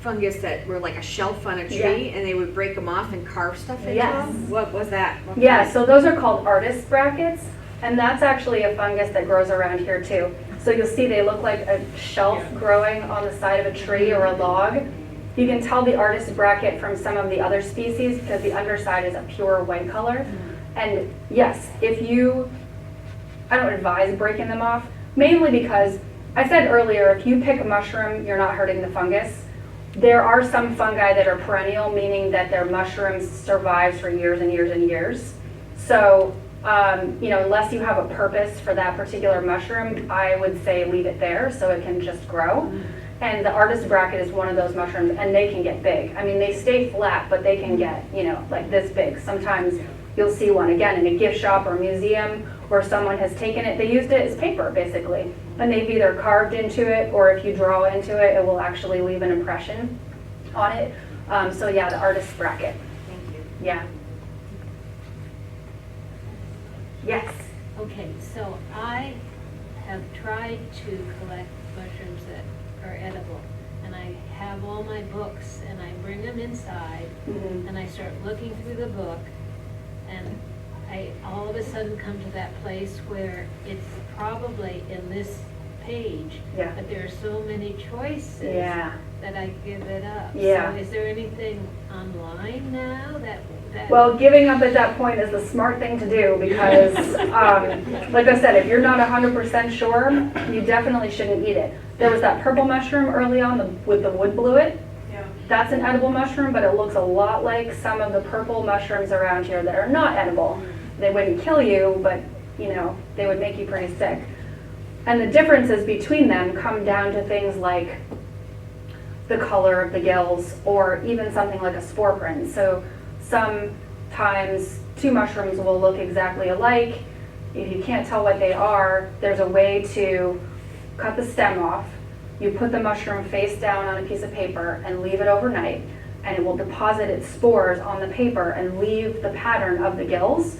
fungus that were like a shelf on a tree, and they would break them off and carve stuff into them? What was that? Yeah, so those are called artist brackets, and that's actually a fungus that grows around here too. So you'll see they look like a shelf growing on the side of a tree or a log. You can tell the artist bracket from some of the other species because the underside is a pure white color. And yes, I don't advise breaking them off, mainly because I said earlier, if you pick a mushroom, you're not hurting the fungus. There are some fungi that are perennial, meaning that their mushrooms survive for years and years and years. So, you know, unless you have a purpose for that particular mushroom, I would say leave it there so it can just grow. And the artist bracket is one of those mushrooms, and they can get big. I mean, they stay flat, but they can get, you know, like this big. Sometimes you'll see one, again, in a gift shop or museum where someone has taken it, they used it as paper, basically. And they've either carved into it, or if you draw into it, it will actually leave an impression on it. So yeah, the artist bracket. Thank you. Yeah. Yes. Okay, so I have tried to collect mushrooms that are edible, and I have all my books, and I bring them inside, and I start looking through the book, and I all of a sudden come to that place where it's probably in this page, but there are so many choices that I give it up. Yeah. So is there anything online now that Well, giving up at that point is the smart thing to do because, like I said, if you're not 100% sure, you definitely shouldn't eat it. There was that purple mushroom early on with the wood bluet. That's an edible mushroom, but it looks a lot like some of the purple mushrooms around here that are not edible. They wouldn't kill you, but, you know, they would make you pretty sick. And the differences between them come down to things like the color of the gills or even something like a spore print. So sometimes two mushrooms will look exactly alike. If you can't tell what they are, there's a way to cut the stem off. You put the mushroom face down on a piece of paper and leave it overnight. and it will deposit its spores on the paper and leave the pattern of the gills.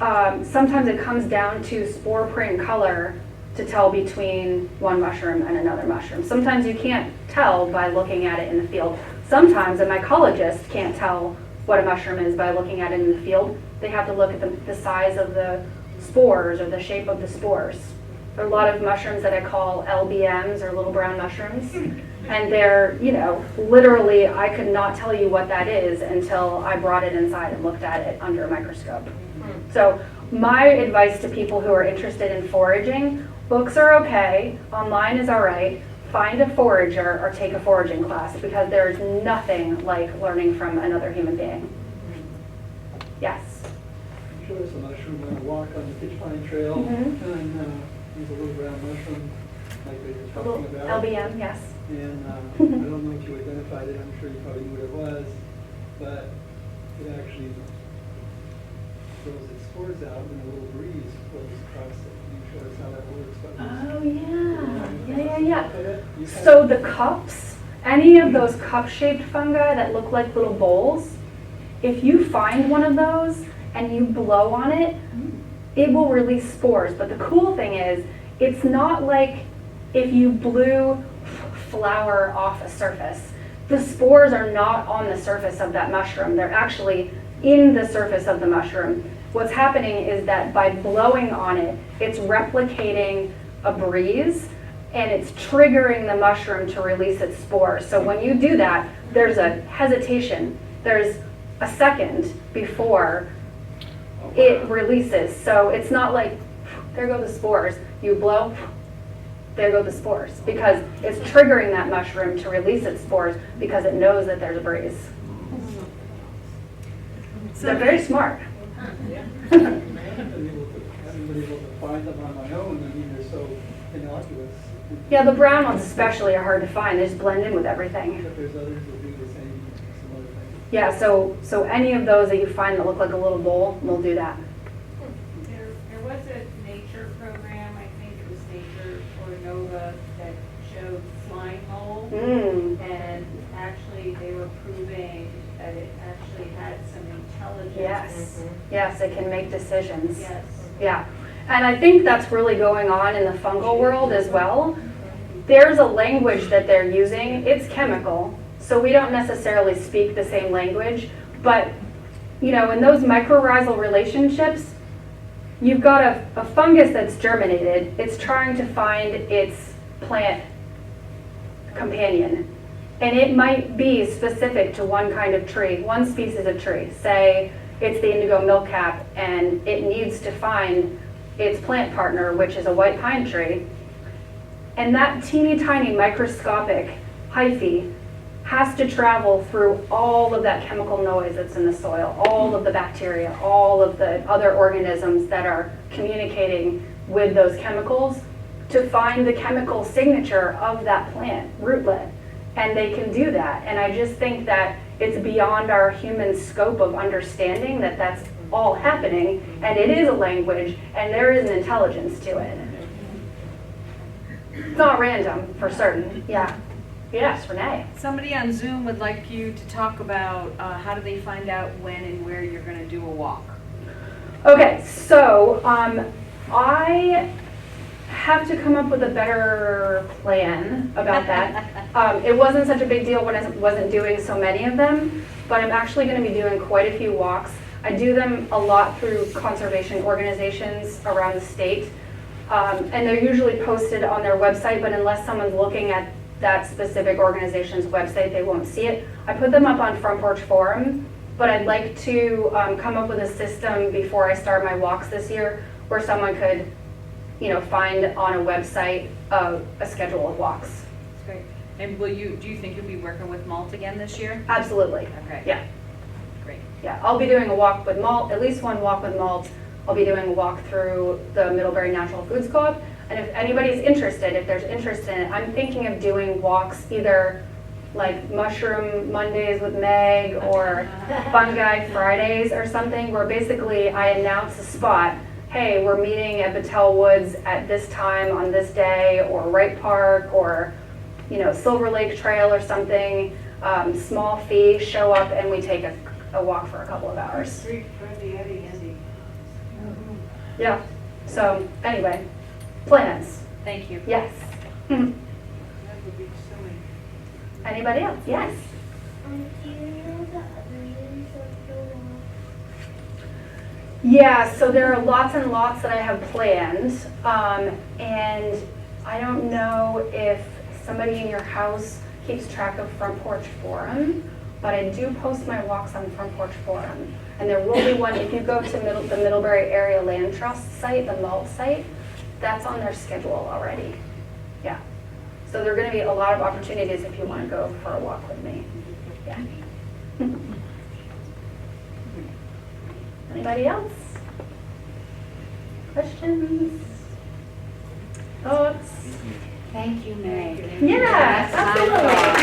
Sometimes it comes down to spore print color to tell between one mushroom and another mushroom. Sometimes you can't tell by looking at it in the field. Sometimes a mycologist can't tell what a mushroom is by looking at it in the field. They have to look at the size of the spores or the shape of the spores. There are a lot of mushrooms that I call LBMs, or little brown mushrooms. And they're, you know, literally, I could not tell you what that is until I brought it inside and looked at it under a microscope. So my advice to people who are interested in foraging, books are okay, online is all right. Find a forager or take a foraging class, because there's nothing like learning from another human being. Yes? I'm sure there's a mushroom on a walk on the Pitch Pine Trail, and there's a little brown mushroom like they were talking about. LBM, yes. And I don't know if you identified it, I'm sure you probably knew what it was, but it actually throws its spores out and a little breeze blows across it. Can you show us how that works? Oh yeah. So the cups, any of those cup-shaped fungi that look like little bowls, if you find one of those and you blow on it, it will release spores. But the cool thing is, it's not like if you blew flour off a surface. The spores are not on the surface of that mushroom. They're actually in the surface of the mushroom. What's happening is that by blowing on it, it's replicating a breeze, and it's triggering the mushroom to release its spores. So when you do that, there's a hesitation. There's a second before it releases. So it's not like, there go the spores. You blow, there go the spores, because it's triggering that mushroom to release its spores because it knows that there's a breeze. So they're very smart. I haven't been able to find them on my own. I mean, they're so innocuous. Yeah, the brown ones especially are hard to find. They just blend in with everything. But there's others that do the same, similar things. Yeah, so any of those that you find that look like a little bowl, will do that. There was a nature program, I think it was Nature or Nova, that showed flying mole. And actually they were proving that it actually had some intelligence. Yes, yes, it can make decisions. Yes. Yeah, and I think that's really going on in the fungal world as well. There's a language that they're using. It's chemical, so we don't necessarily speak the same language, but you know, in those mycorrhizal relationships, you've got a fungus that's germinated. It's trying to find its plant companion. And it might be specific to one kind of tree, one species of tree. Say it's the indigo milkcap, and it needs to find its plant partner, which is a white pine tree. And that teeny tiny microscopic hyphae has to travel through all of that chemical noise that's in the soil, all of the bacteria, all of the other organisms that are communicating with those chemicals to find the chemical signature of that plant rootlet. And they can do that. And I just think that it's beyond our human scope of understanding that that's all happening, and it is a language, and there is an intelligence to it. It's not random, for certain. Yeah. Yes, Renee. Somebody on Zoom would like you to talk about how do they find out when and where you're going to do a walk? Okay, so I have to come up with a better plan about that. It wasn't such a big deal when I wasn't doing so many of them, but I'm actually going to be doing quite a few walks. I do them a lot through conservation organizations around the state, and they're usually posted on their website, but unless someone's looking at that specific organization's website, they won't see it. I put them up on Front Porch Forum, but I'd like to come up with a system before I start my walks this year where someone could, you know, find on a website a schedule of walks. That's great. And do you think you'll be working with malt again this year? Absolutely. Okay. Yeah. Great. Yeah, I'll be doing a walk with malt, at least one walk with malt. I'll be doing a walk through the Middlebury Natural Foods Co-op. And if anybody's interested, if there's interest in it, I'm thinking of doing walks either like Mushroom Mondays with Meg or Fungi Fridays or something, where basically I announce a spot. Hey, we're meeting at Battelle Woods at this time on this day, or Wright Park, or, you know, Silver Lake Trail or something. Small fee, show up and we take a walk for a couple of hours. Greek Freddy Eddie Andy. Yeah, so anyway, plans, Thank you. yes. That would be silly. Anybody else? Yes. Do you know the other names of the walk? Yeah, so there are lots and lots that I have planned. And I don't know if somebody in your house keeps track of Front Porch Forum, but I do post my walks on Front Porch Forum. And there will be one, if you go to the Middlebury Area Land Trust site, the MALT site, that's on their schedule already. Yeah. So there are going to be a lot of opportunities if you want to go for a walk with me. Yeah. Anybody else? Questions? Thoughts? Thank you, Meg. Yeah, absolutely.